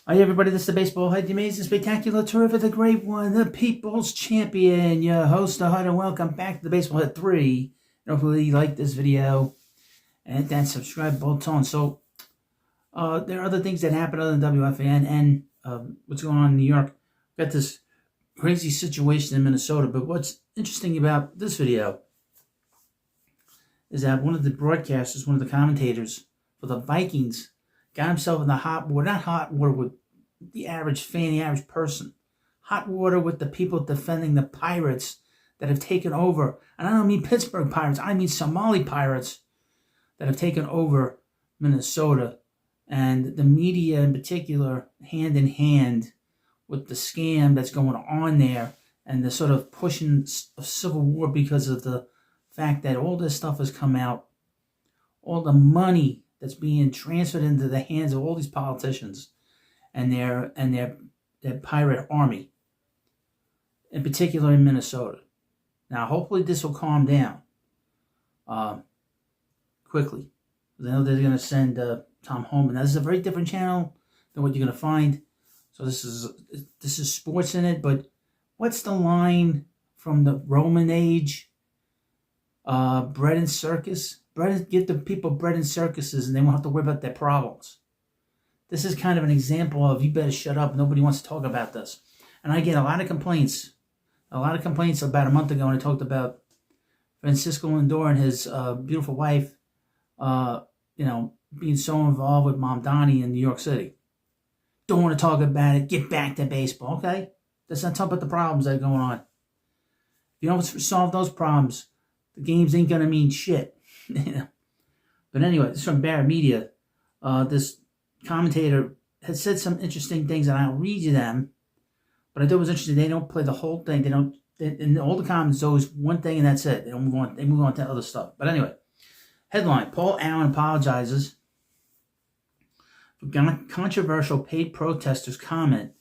Hi everybody, this is the Baseball Head, the amazing, spectacular, terrific, the great one, the people's champion, your host, the Hud, and welcome back to the Baseball Head 3. Hopefully you like this video and hit that subscribe button. So, there are other things that happen other than WFAN and what's going on in New York. We've got this crazy situation in Minnesota, but what's interesting about this video is that one of the broadcasters, one of the commentators for the Vikings, got himself in the hot water, not hot water with the average fan, the average person. Hot water with the people defending the Pirates that have taken over. And I don't mean Pittsburgh Pirates, I mean Somali Pirates that have taken over Minnesota. And the media in particular, hand in hand with the scam that's going on there and the sort of pushing of civil war because of the fact that all this stuff has come out, all the money that's being transferred into the hands of all these politicians and their pirate army, in particular in Minnesota. Now, hopefully this will calm down quickly. I know they're going to send Tom home, and this is a very different channel than what you're going to find. So this is sports in it, but what's the line from the Roman age? Bread and circus. Give the people bread and circuses, and they won't have to worry about their problems. This is kind of an example of you better shut up. Nobody wants to talk about this. And I get a lot of complaints. About a month ago when I talked about Francisco Lindor and his beautiful wife, being so involved with Mom Donnie in New York City. Don't want to talk about it. Get back to baseball, okay? Let's not talk about the problems that are going on. If you don't solve those problems, the games ain't going to mean shit. But anyway, this is from Barrett Media. This commentator has said some interesting things, and I'll read you them. But I thought it was interesting. They don't play the whole thing. In all the comments, always one thing, and that's it. They move on to other stuff. But anyway, headline: Paul Allen apologizes for controversial paid protesters' comment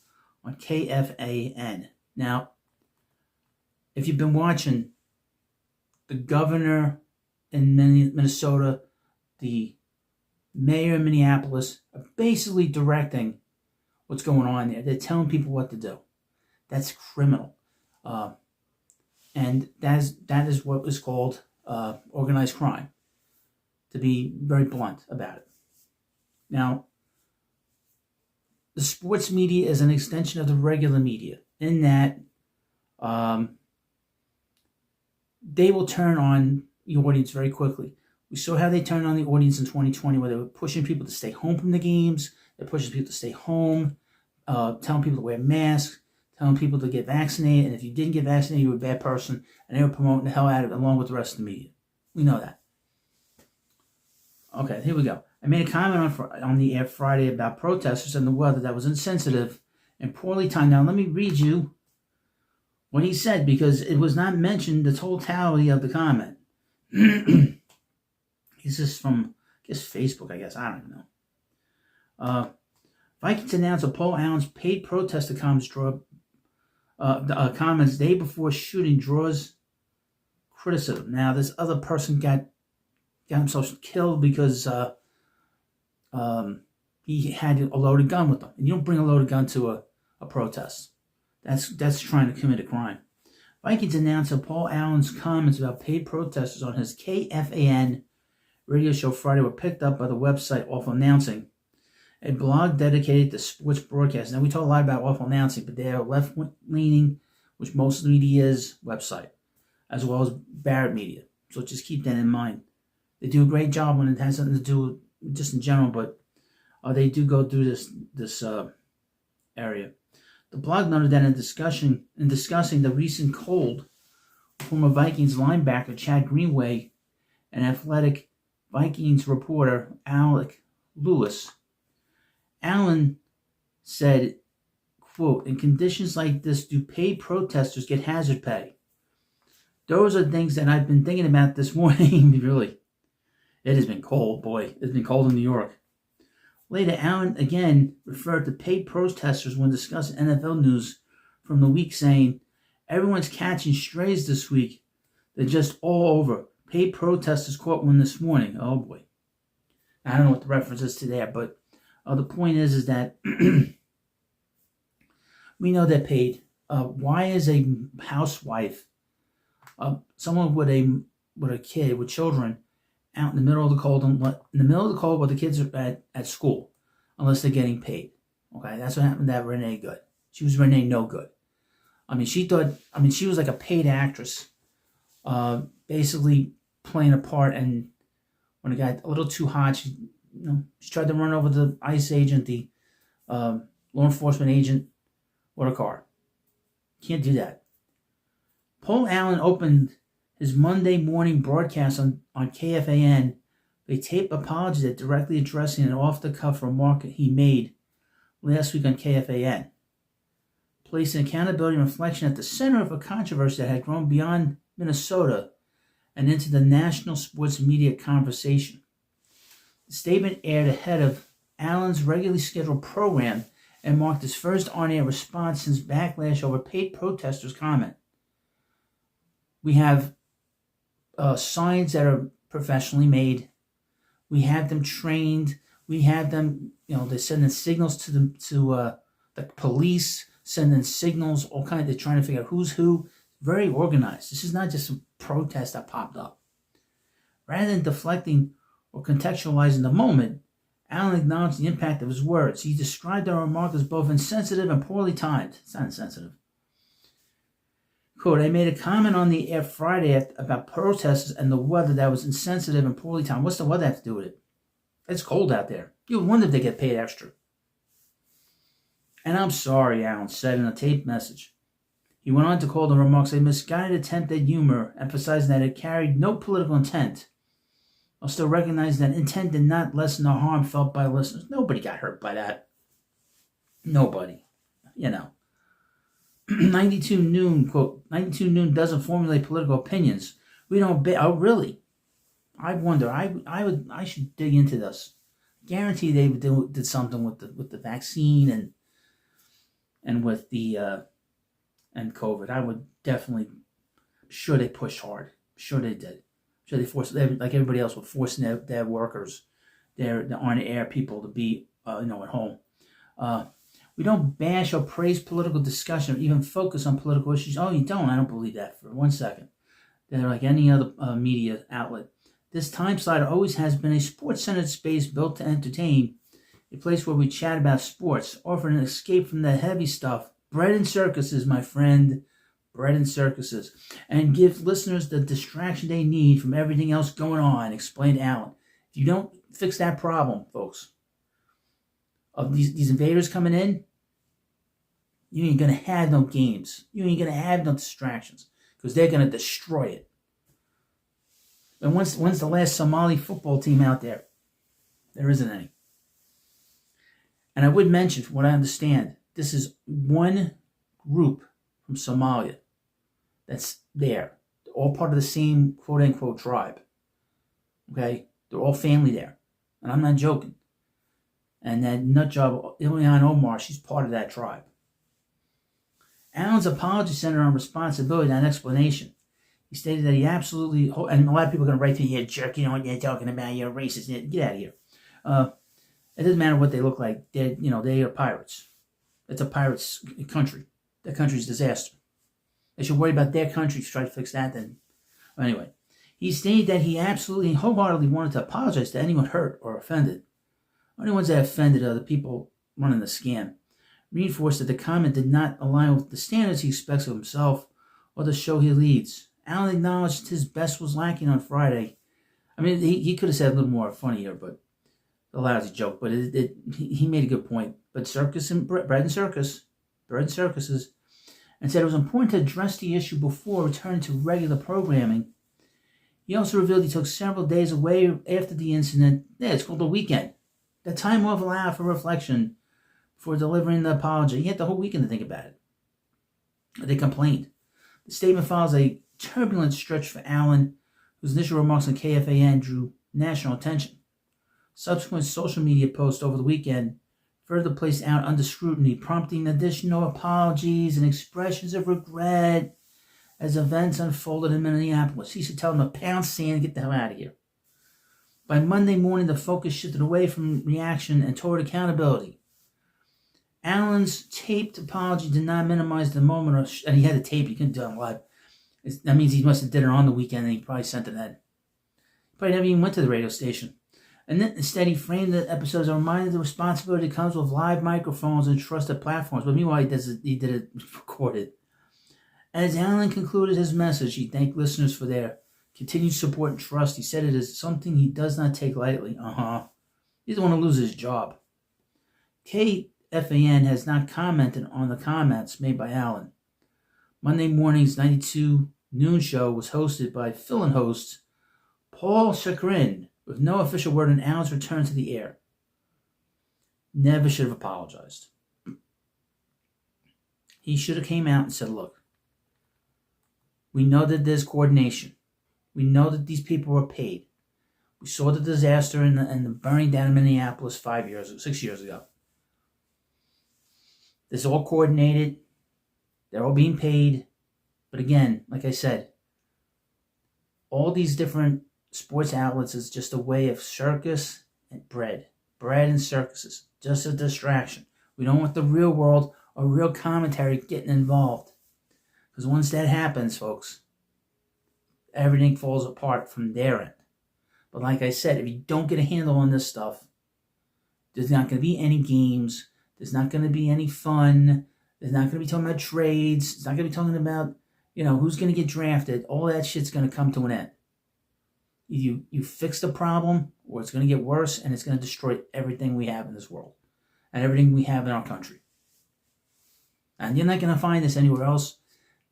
on KFAN. Now, if you've been watching, the governor in Minnesota, the mayor of Minneapolis are basically directing what's going on there. They're telling people what to do. That's criminal. And that is what is called organized crime, to be very blunt about it. Now, the sports media is an extension of the regular media in that they will turn on the audience very quickly. We saw how they turned on the audience in 2020, where they were pushing people to stay home from the games. They're pushing people to stay home, telling people to wear masks, telling people to get vaccinated. And if you didn't get vaccinated, you were a bad person. And they were promoting the hell out of it along with the rest of the media. We know that. Okay, here we go. I made a comment on the air Friday about protesters and the weather that was insensitive and poorly timed. Now, let me read you what he said, because it was not mentioned, the totality of the comment. This is from, I guess, Facebook, I don't even know. Vikings announced that Paul Allen's paid protester comments day before shooting draws criticism. Now, this other person got himself killed because he had a loaded gun with him. And you don't bring a loaded gun to a protest. That's trying to commit a crime. Vikings announced that Paul Allen's comments about paid protesters on his KFAN radio show Friday were picked up by the website Awful Announcing, a blog dedicated to sports broadcasting. Now, we talk a lot about Awful Announcing, but they are left-leaning, which most media is, website, as well as Barrett Media. So just keep that in mind. They do a great job when it has something to do just in general, but they do go through this area. The blog noted that in discussing the recent cold, former Vikings linebacker Chad Greenway and athletic Vikings reporter Alec Lewis, Allen said, quote, "In conditions like this, do paid protesters get hazard pay? Those are things that I've been thinking about this morning." Really, it has been cold, boy. It's been cold in New York. Later, Allen again referred to paid protesters when discussing NFL news from the week, saying, "Everyone's catching strays this week. They're just all over. Paid protesters caught one this morning." Oh boy. I don't know what the reference is to there, but the point is that We know they're paid. Why is a housewife, someone with a kid, with children, out in the middle of the cold, while the kids are at school, unless they're getting paid? Okay, that's what happened to that Renee Good. She was Renee No Good. She was like a paid actress, basically playing a part. And when it got a little too hot, she tried to run over the ICE agent, the law enforcement agent, with a car. Can't do that. Paul Allen opened his Monday morning broadcast on KFAN with a taped apology that directly addressing an off-the-cuff remark he made last week on KFAN, placing accountability and reflection at the center of a controversy that had grown beyond Minnesota and into the national sports media conversation. The statement aired ahead of Allen's regularly scheduled program and marked his first on-air response since backlash over paid protesters' comment. We have signs that are professionally made. We have them trained. We have them, they're sending signals to the police, sending signals, all kinds. They're trying to figure out who's who. Very organized. This is not just a protest that popped up. Rather than deflecting or contextualizing the moment, Allen acknowledged the impact of his words. He described the remark as both insensitive and poorly timed. It's not insensitive. Quote, I made a comment on the air Friday about protesters and the weather that was insensitive and poorly timed. What's the weather have to do with it? It's cold out there. You wonder if they get paid extra. And I'm sorry, Allen said in a taped message. He went on to call the remarks a misguided attempt at humor, emphasizing that it carried no political intent. I'll still recognize that intent did not lessen the harm felt by listeners. Nobody got hurt by that. Nobody. 92 Noon, quote, 92 Noon doesn't formulate political opinions. We don't, oh really? I wonder, I should dig into this. Guarantee they did something with the vaccine and with the, and COVID. I would definitely, sure they pushed hard. Sure they did. Sure they forced, like everybody else, were forcing their workers, their on-air people to be, at home. We don't bash or praise political discussion or even focus on political issues. Oh, you don't? I don't believe that for 1 second. They're like any other media outlet. This time slot always has been a sports-centered space built to entertain, a place where we chat about sports, offering an escape from the heavy stuff, bread and circuses, my friend, bread and circuses, and give listeners the distraction they need from everything else going on, explained Allen. If you don't fix that problem, folks, of these invaders coming in, you ain't going to have no games. You ain't going to have no distractions because they're going to destroy it. And when's the last Somali football team out there? There isn't any. And I would mention, from what I understand, this is one group from Somalia that's there. They're all part of the same quote-unquote tribe. Okay? They're all family there. And I'm not joking. And that nutjob, Ilhan Omar, she's part of that tribe. Allen's apology centered on responsibility, not explanation. He stated that he absolutely, and a lot of people are going to write to me, you jerk, you know what you're talking about, you're racist, get out of here. It doesn't matter what they look like, they are pirates. It's a pirate's country. That country's a disaster. They should worry about their country, try to fix that then. Anyway, he stated that he absolutely wholeheartedly wanted to apologize to anyone hurt or offended. Only ones that offended are the people running the scam. Reinforced that the comment did not align with the standards he expects of himself or the show he leads. Allen acknowledged his best was lacking on Friday. I mean, he could have said a little more funnier, but a lousy joke. But he made a good point. But circus and bread and circuses, and said it was important to address the issue before returning to regular programming. He also revealed he took several days away after the incident. Yeah, it's called the weekend. The time off allowed for reflection for delivering the apology. He had the whole weekend to think about it. They complained. The statement follows a turbulent stretch for Allen, whose initial remarks on KFAN drew national attention. Subsequent social media posts over the weekend further placed Allen under scrutiny, prompting additional apologies and expressions of regret as events unfolded in Minneapolis. He should tell them to pound sand and get the hell out of here. By Monday morning, the focus shifted away from reaction and toward accountability. Allen's taped apology did not minimize the moment, and he had a tape. He couldn't do it live. That means he must have did it on the weekend, and he probably sent it in. He probably never even went to the radio station. And then instead, he framed the episode as a reminder of the responsibility that comes with live microphones and trusted platforms. But meanwhile, he did it recorded. As Allen concluded his message, he thanked listeners for their continued support and trust. He said it is something he does not take lightly. He doesn't want to lose his job. KFAN has not commented on the comments made by Allen. Monday morning's 92 noon show was hosted by fill-in host Paul Chagrin, with no official word on Allen's return to the air. Never should have apologized. He should have came out and said, look, we know that there's coordination. We know that these people were paid. We saw the disaster and the burning down in Minneapolis 6 years ago. This is all coordinated. They're all being paid. But again, like I said, all these different sports outlets is just a way of circus and bread and circuses, just a distraction. We don't want the real world or real commentary getting involved, because once that happens, folks, everything falls apart from their end. But like I said, if you don't get a handle on this stuff, there's not going to be any games, there's not going to be any fun, there's not going to be talking about trades, it's not going to be talking about, who's going to get drafted. All that shit's going to come to an end. You fix the problem, or it's going to get worse, and it's going to destroy everything we have in this world and everything we have in our country. And you're not going to find this anywhere else.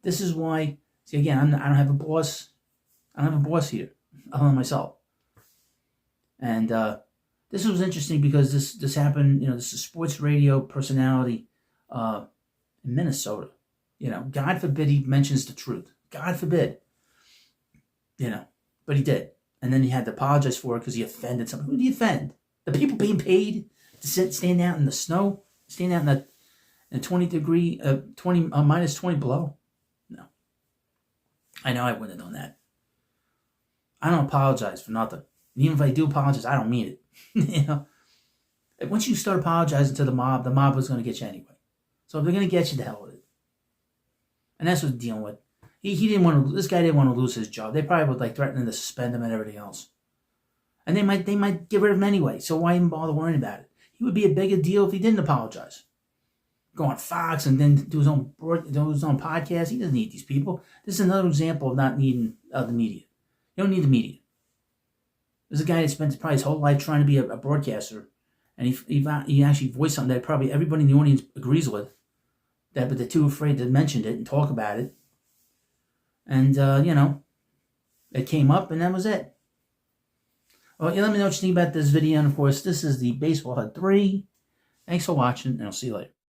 This is why, see, again, I don't have a boss. I don't have a boss here other than myself. And this was interesting because this happened, this is a sports radio personality in Minnesota. God forbid he mentions the truth. God forbid. But he did. And then he had to apologize for it because he offended somebody. Who did he offend? The people being paid to stand out in the snow? Stand out in the 20 degree, minus 20 below? No. I know I wouldn't have done that. I don't apologize for nothing. And even if I do apologize, I don't mean it. Once you start apologizing to the mob was going to get you anyway. So if they're going to get you, the hell with it. And that's what he's dealing with. He didn't want to. This guy didn't want to lose his job. They probably would threaten to suspend him and everything else. And they might get rid of him anyway. So why even bother worrying about it? He would be a bigger deal if he didn't apologize. Go on Fox and then do his own podcast. He doesn't need these people. This is another example of not needing the media. You don't need the media. There's a guy that spent probably his whole life trying to be a broadcaster, and he actually voiced something that probably everybody in the audience agrees with. But they're too afraid to mention it and talk about it. And, it came up, and that was it. Well, let me know what you think about this video. And, of course, this is the Baseball Hut 3. Thanks for watching, and I'll see you later.